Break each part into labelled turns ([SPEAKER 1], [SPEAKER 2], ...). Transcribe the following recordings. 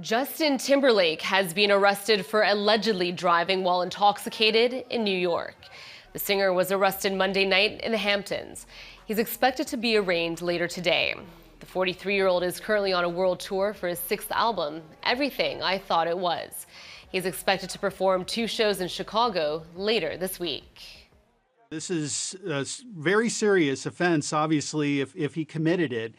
[SPEAKER 1] Justin Timberlake has been arrested for allegedly driving while intoxicated in New York. The singer was arrested Monday night in the Hamptons. He's expected to be arraigned later today. The 43-year-old is currently on a world tour for his 6th album, Everything I Thought It Was. He's expected to perform 2 shows in Chicago later this week.
[SPEAKER 2] This is a very serious offense, obviously, if he committed it,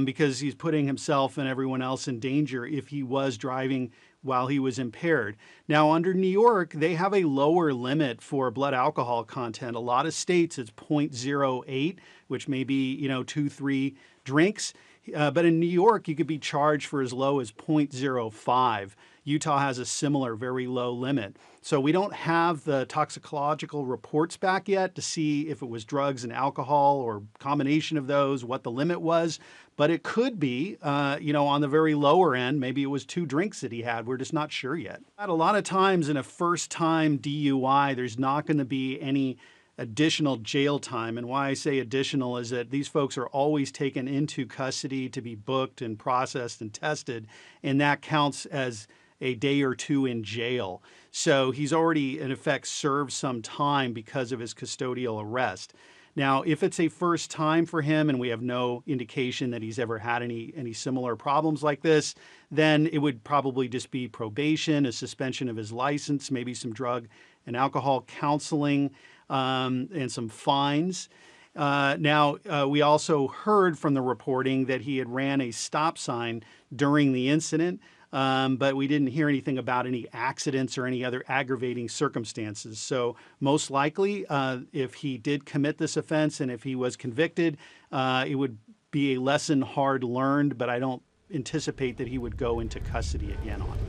[SPEAKER 2] because he's putting himself and everyone else in danger if he was driving while he was impaired. Now, under New York, they have a lower limit for blood alcohol content. A lot of states, it's 0.08, which may be, 2-3 drinks. But in New York, you could be charged for as low as 0.05. Utah has a similar very low limit. So we don't have the toxicological reports back yet to see if it was drugs and alcohol or combination of those, what the limit was. But it could be, on the very lower end, maybe it was 2 drinks that he had. We're just not sure yet. A lot of times in a first-time DUI, there's not going to be any additional jail time. And why I say additional is that these folks are always taken into custody to be booked and processed and tested, and that counts as a day or 2 in jail. So he's already, in effect, served some time because of his custodial arrest. Now, if it's a first time for him and we have no indication that he's ever had any similar problems like this, then it would probably just be probation, a suspension of his license, maybe some drug and alcohol counseling, and some fines. We also heard from the reporting that he had ran a stop sign during the incident, but we didn't hear anything about any accidents or any other aggravating circumstances. So most likely, if he did commit this offense and if he was convicted, it would be a lesson hard learned, but I don't anticipate that he would go into custody again on it.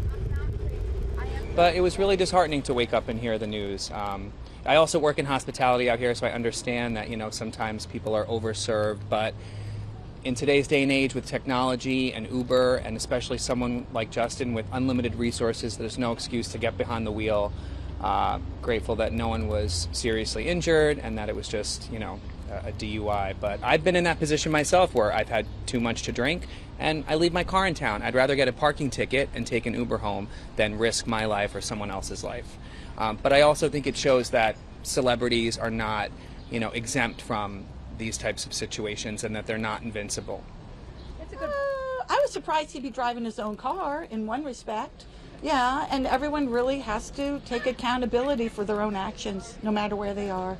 [SPEAKER 3] But it was really disheartening to wake up and hear the news. I also work in hospitality out here, so I understand that, sometimes people are overserved, but in today's day and age with technology and Uber, and especially someone like Justin with unlimited resources, there's no excuse to get behind the wheel. Grateful that no one was seriously injured and that it was just, a DUI. But I've been in that position myself where I've had too much to drink and I leave my car in town. I'd rather get a parking ticket and take an Uber home than risk my life or someone else's life. But I also think it shows that celebrities are not, exempt from these types of situations and that they're not invincible.
[SPEAKER 4] I was surprised he'd be driving his own car in one respect. Yeah, and everyone really has to take accountability for their own actions, no matter where they are.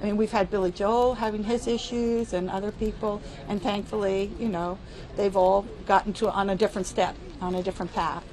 [SPEAKER 4] I mean, we've had Billy Joel having his issues and other people, and thankfully, they've all gotten on a different step, on a different path.